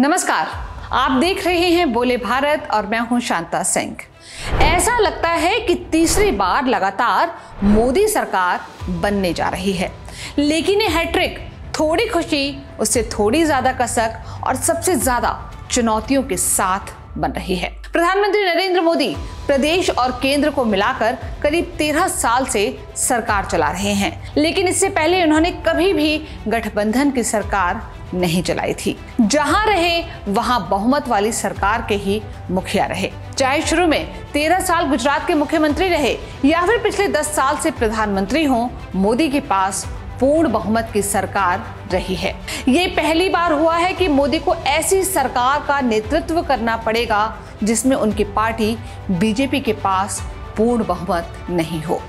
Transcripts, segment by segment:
नमस्कार, आप देख रहे हैं बोले भारत और मैं हूं शांता सिंह। ऐसा लगता है कि तीसरी बार लगातार मोदी सरकार बनने जा रही है, लेकिन ये हैट्रिक थोड़ी खुशी, उससे थोड़ी ज्यादा कसक और सबसे ज्यादा चुनौतियों के साथ बन रही है। प्रधानमंत्री नरेंद्र मोदी प्रदेश और केंद्र को मिलाकर करीब 13 साल से सरकार चला रहे हैं, लेकिन इससे पहले उन्होंने कभी भी गठबंधन की सरकार नहीं चलाई थी। जहां रहे वहां बहुमत वाली सरकार के ही मुखिया रहे, चाहे शुरू में 13 साल गुजरात के मुख्यमंत्री रहे या फिर पिछले 10 साल से प्रधानमंत्री हों, मोदी के पास पूर्ण बहुमत की सरकार रही है। ये पहली बार हुआ है कि मोदी को ऐसी सरकार का नेतृत्व करना पड़ेगा जिसमें उनकी पार्टी बीजेपी के पास पूर्ण बहुमत नहीं हो।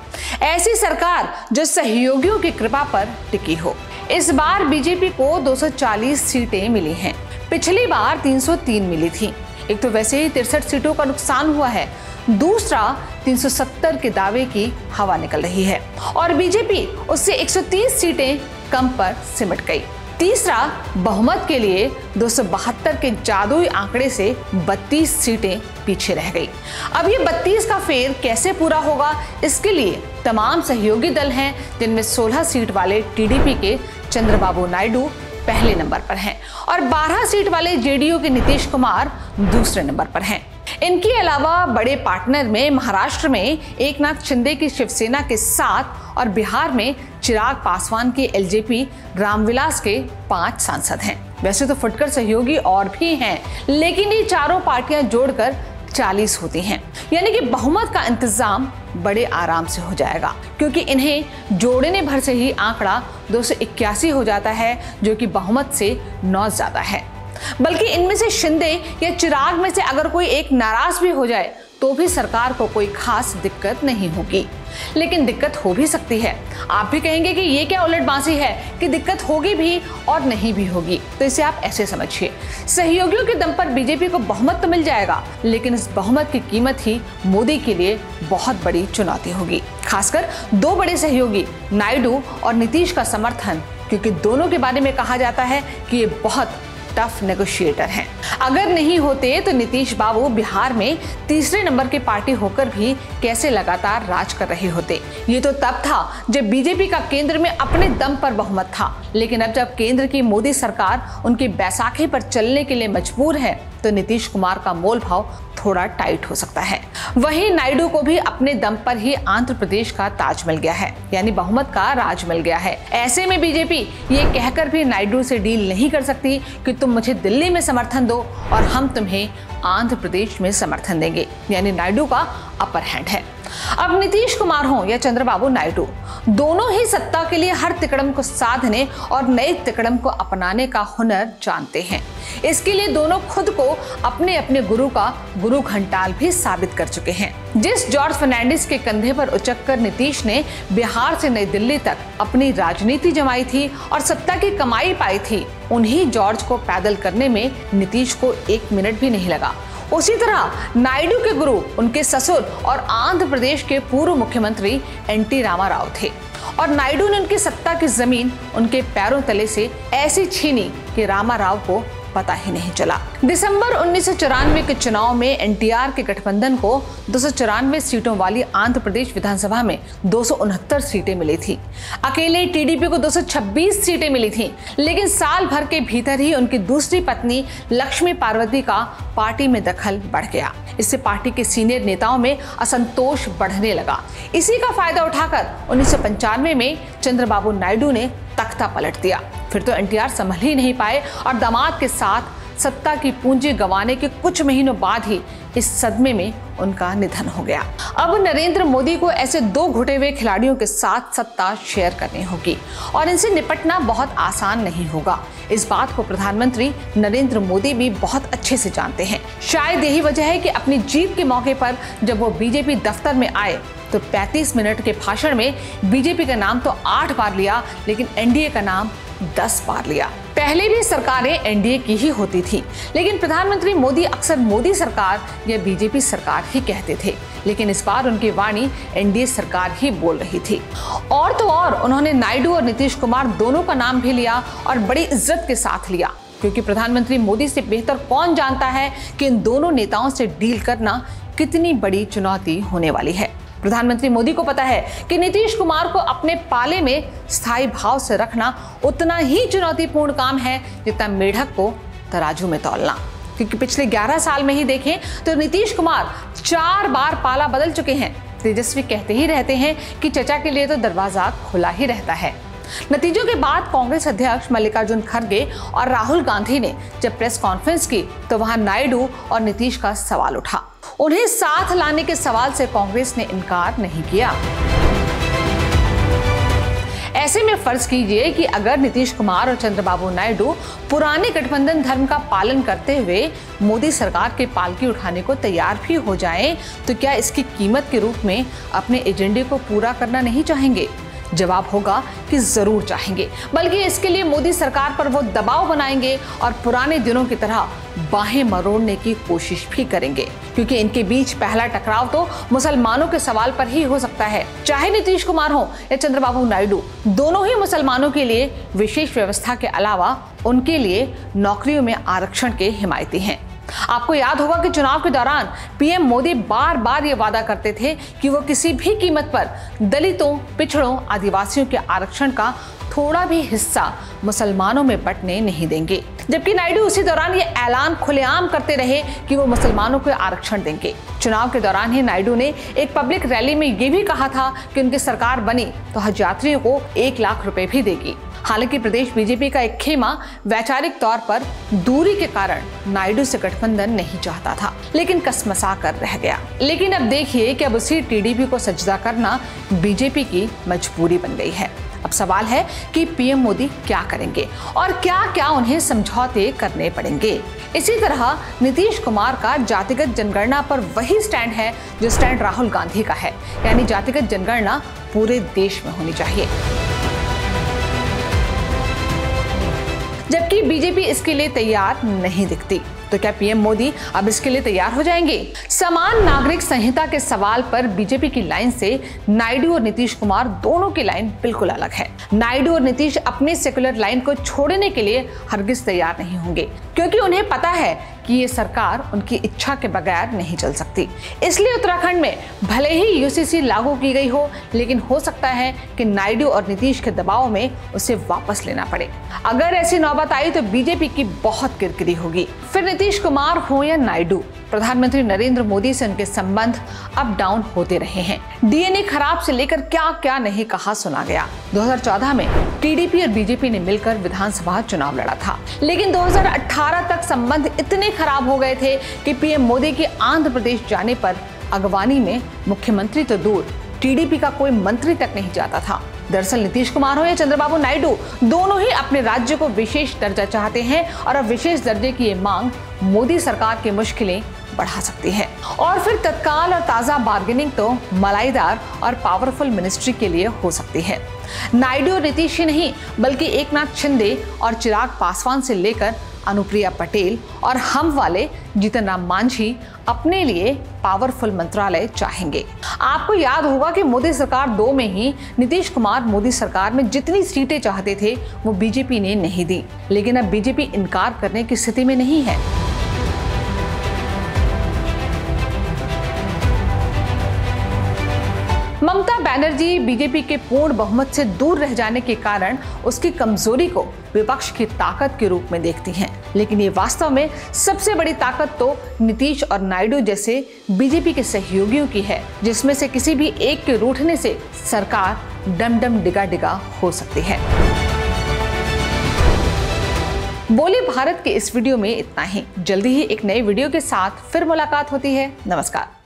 ऐसी सरकार जो सहयोगियों की कृपा पर टिकी हो। इस बार बीजेपी को 240 सीटें मिली हैं, पिछली बार 303 मिली थी। एक तो वैसे ही 63 सीटों का नुकसान हुआ है, दूसरा 370 के दावे की हवा निकल रही है और बीजेपी उससे 130 सीटें कम पर सिमट गई। तीसरा, बहुमत के लिए 272 के जादुई आंकड़े से 32 सीटें पीछे रह गई। अब ये 32 का फेर कैसे पूरा होगा, इसके लिए तमाम सहयोगी दल हैं, जिनमें 16 सीट वाले टीडीपी के चंद्रबाबू नायडू पहले नंबर पर हैं और 12 सीट वाले जेडीयू के नीतीश कुमार दूसरे नंबर पर हैं। इनके अलावा बड़े पार्टनर में महाराष्ट्र में एकनाथ शिंदे की शिवसेना के 7 और बिहार में चिराग पासवान के एलजेपी रामविलास के 5 सांसद हैं। वैसे तो फुटकर सहयोगी और भी हैं, लेकिन ये चारों पार्टियां जोड़कर 40 होती हैं, यानी कि बहुमत का इंतजाम बड़े आराम से हो जाएगा, क्योंकि इन्हें जोड़ने भर से ही आंकड़ा 281 हो जाता है, जो कि बहुमत से 9 ज्यादा है। बल्कि इनमें से शिंदे या चिराग में से अगर कोई एक नाराज भी हो जाए तो भी सरकार को कोई खास दिक्कत नहीं होगी, लेकिन दिक्कत हो भी सकती है। आप भी कहेंगे कि ये क्या उलटबाजी है कि दिक्कत होगी भी और नहीं भी होगी, तो इसे आप ऐसे समझिए, सहयोगियों के दम पर बीजेपी को बहुमत तो मिल जाएगा, लेकिन इस बहुमत की कीमत ही मोदी के लिए बहुत बड़ी चुनौती होगी। खासकर 2 बड़े सहयोगी नायडू और नीतीश का समर्थन, क्योंकि दोनों के बारे में कहा जाता है कि ये बहुत टफ नेगोशिएटर हैं। अगर नहीं होते तो नीतीश बाबू बिहार में तीसरे नंबर की पार्टी होकर भी कैसे लगातार राज कर रहे होते। ये तो तब था जब बीजेपी का केंद्र में अपने दम पर बहुमत था, लेकिन अब जब केंद्र की मोदी सरकार उनकी बैसाखी पर चलने के लिए मजबूर है तो नीतीश कुमार का मोल भाव थोड़ा टाइट हो सकता है। वहीं नायडू को भी अपने दम पर ही आंध्र प्रदेश का ताज मिल गया है, यानी बहुमत का राज मिल गया है। ऐसे में बीजेपी ये कहकर भी नायडू से डील नहीं कर सकती कि तुम मुझे दिल्ली में समर्थन दो और हम तुम्हें आंध्र प्रदेश में समर्थन देंगे, यानी नायडू का अपर हैंड है। अब नीतीश कुमार हो या चंद्रबाबू नायडू, दोनों ही सत्ता के लिए हर तिकड़म को साधने और नए तिकड़म को अपनाने का हुनर जानते हैं। इसके लिए दोनों खुद को अपने अपने गुरु का गुरु घंटाल भी साबित कर चुके हैं। जिस जॉर्ज फर्नांडिस के कंधे पर उचककर नीतीश ने बिहार से नई दिल्ली तक अपनी राजनीति जमाई थी और सत्ता की कमाई पाई थी, उन्हीं जॉर्ज को पैदल करने में नीतीश को 1 मिनट भी नहीं लगा। उसी तरह नायडू के गुरु उनके ससुर और आंध्र प्रदेश के पूर्व मुख्यमंत्री एनटी रामाराव थे और नायडू ने उनकी सत्ता की जमीन उनके पैरों तले से ऐसी छीनी कि रामाराव को पता ही नहीं चला। दिसंबर 1994 के चुनाव में एनटीआर के गठबंधन को 294 सीटों वाली आंध्र प्रदेश विधानसभा में 269 सीटें मिली थी। अकेले टीडीपी को 226 सीटें मिली थी, लेकिन साल भर के भीतर ही उनकी दूसरी पत्नी लक्ष्मी पार्वती का पार्टी में दखल बढ़ गया। इससे पार्टी के सीनियर नेताओं में असंतोष बढ़ने लगा। इसी का फायदा उठाकर 1995 में चंद्रबाबू नायडू ने तख्ता पलट दिया। फिर तो एनटीआर संभल ही नहीं पाए और दामाद के साथ सत्ता की पूंजी गंवाने के कुछ महीनों बाद ही इस सदमे में उनका निधन हो गया। अब नरेंद्र मोदी को ऐसे 2 घुटे हुए खिलाड़ियों के साथ सत्ता शेयर करनी होगी और इनसे निपटना बहुत आसान नहीं होगा। इस बात को प्रधानमंत्री नरेंद्र मोदी भी बहुत अच्छे से जानते हैं। शायद यही वजह है कि अपनी जीत के मौके पर जब वो बीजेपी दफ्तर में आए तो 35 मिनट के भाषण में बीजेपी का नाम तो 8 बार लिया, लेकिन एनडीए का नाम 10 बार लिया। पहले भी सरकारें एनडीए की ही होती थी, लेकिन प्रधानमंत्री मोदी अक्सर मोदी सरकार या बीजेपी सरकार ही कहते थे, लेकिन इस बार उनकी वाणी एनडीए सरकार ही बोल रही थी। और तो और उन्होंने नायडू और नीतीश कुमार दोनों का नाम भी लिया और बड़ी इज्जत के साथ लिया। क्योंकि प्रधानमंत्री मोदी से बेहतर कौन जानता है कि इन दोनों नेताओं से डील करना कितनी बड़ी चुनौती होने वाली है। प्रधानमंत्री मोदी को पता है कि नीतीश कुमार को अपने पाले में स्थायी भाव से रखना उतना ही चुनौतीपूर्ण काम है जितना मेढक को तराजू में तौलना, क्योंकि पिछले 11 साल में ही देखें तो नीतीश कुमार 4 बार पाला बदल चुके हैं। तेजस्वी कहते ही रहते हैं कि चर्चा के लिए तो दरवाजा खुला ही रहता है। नतीजों के बाद कांग्रेस अध्यक्ष मल्लिकार्जुन खड़गे और राहुल गांधी ने जब प्रेस कॉन्फ्रेंस की तो वहां नायडू और नीतीश का सवाल उठा। उन्हें साथ लाने के सवाल से कांग्रेस ने इनकार नहीं किया। ऐसे में फर्ज कीजिए कि अगर नीतीश कुमार और चंद्रबाबू नायडू पुराने गठबंधन धर्म का पालन करते हुए मोदी सरकार के पालकी उठाने को तैयार भी हो जाएं, तो क्या इसकी कीमत के रूप में अपने एजेंडे को पूरा करना नहीं चाहेंगे? जवाब होगा कि जरूर चाहेंगे, बल्कि इसके लिए मोदी सरकार पर वो दबाव बनाएंगे और पुराने दिनों की तरह बाहें मरोड़ने की कोशिश भी करेंगे, क्योंकि इनके बीच पहला टकराव तो मुसलमानों के सवाल पर ही हो सकता है। चाहे नीतीश कुमार हो या चंद्रबाबू नायडू, दोनों ही मुसलमानों के लिए विशेष व्यवस्था के अलावा उनके लिए नौकरियों में आरक्षण के हिमायती हैं। आपको याद होगा कि चुनाव के दौरान पीएम मोदी बार बार ये वादा करते थे कि वो किसी भी कीमत पर दलितों, पिछड़ों, आदिवासियों के आरक्षण का थोड़ा भी हिस्सा मुसलमानों में बंटने नहीं देंगे, जबकि नायडू उसी दौरान ये ऐलान खुलेआम करते रहे कि वो मुसलमानों को आरक्षण देंगे। चुनाव के दौरान ही नायडू ने एक पब्लिक रैली में ये भी कहा था कि उनकी सरकार बनी तो हज यात्रियों को 1 लाख रुपए भी देगी। हालांकि प्रदेश बीजेपी का एक खेमा वैचारिक तौर पर दूरी के कारण नायडू से गठबंधन नहीं चाहता था, लेकिन कसमसा कर रह गया। लेकिन अब देखिए कि अब उसी टीडीपी को सजदा करना बीजेपी की मजबूरी बन गई है। अब सवाल है कि पीएम मोदी क्या करेंगे और क्या क्या उन्हें समझौते करने पड़ेंगे। इसी तरह नीतीश कुमार का जातिगत जनगणना पर वही स्टैंड है जो स्टैंड राहुल गांधी का है, यानी जातिगत जनगणना पूरे देश में होनी चाहिए, जबकि बीजेपी इसके लिए तैयार नहीं दिखती। तो क्या पीएम मोदी अब इसके लिए तैयार हो जाएंगे? समान नागरिक संहिता के सवाल पर बीजेपी की लाइन से नायडू और नीतीश कुमार दोनों की लाइन बिल्कुल अलग है। नायडू और नीतीश अपनी सेकुलर लाइन को छोड़ने के लिए हरगिज तैयार नहीं होंगे, क्योंकि उन्हें पता है कि ये सरकार उनकी इच्छा के बगैर नहीं चल सकती। इसलिए उत्तराखंड में भले ही यूसीसी लागू की गई हो, लेकिन हो सकता है कि नायडू और नीतीश के दबाव में उसे वापस लेना पड़े। अगर ऐसी नौबत आई तो बीजेपी की बहुत किरकिरी होगी। फिर नीतीश कुमार हो या नायडू, प्रधानमंत्री नरेंद्र मोदी से उनके संबंध अप डाउन होते रहे हैं। डीएनए खराब से लेकर क्या क्या नहीं कहा सुना गया। 2014 में टीडीपी और बीजेपी ने मिलकर विधानसभा चुनाव लड़ा था, लेकिन 2018 तक संबंध इतने खराब हो गए थे कि पीएम मोदी के आंध्र प्रदेश जाने पर अगवानी में मुख्यमंत्री तो दूर, टीडीपी का कोई मंत्री तक नहीं जाता था। दरअसल नीतीश कुमार हो या चंद्रबाबू नायडू, दोनों ही अपने राज्य को विशेष दर्जा चाहते हैं और अब विशेष दर्जे की ये मांग मोदी सरकार की मुश्किलें बढ़ा सकती है। और फिर तत्काल और ताजा बार्गेनिंग तो मलाईदार और पावरफुल मिनिस्ट्री के लिए हो सकती है। नायडू और नीतीश ही नहीं, बल्कि एकनाथ शिंदे और चिराग पासवान से लेकर अनुप्रिया पटेल और हम वाले जीतन राम मांझी अपने लिए पावरफुल मंत्रालय चाहेंगे। आपको याद होगा कि मोदी सरकार 2 में ही नीतीश कुमार मोदी सरकार में जितनी सीटें चाहते थे वो बीजेपी ने नहीं दी, लेकिन अब बीजेपी इनकार करने की स्थिति में नहीं है। ममता बनर्जी बीजेपी के पूर्ण बहुमत से दूर रह जाने के कारण उसकी कमजोरी को विपक्ष की ताकत के रूप में देखती हैं, लेकिन ये वास्तव में सबसे बड़ी ताकत तो नीतीश और नायडू जैसे बीजेपी के सहयोगियों की है, जिसमें से किसी भी एक के रूठने से सरकार डम डम डिगा डिगा हो सकती है। बोले भारत के इस वीडियो में इतना ही। जल्दी ही एक नए वीडियो के साथ फिर मुलाकात होती है। नमस्कार।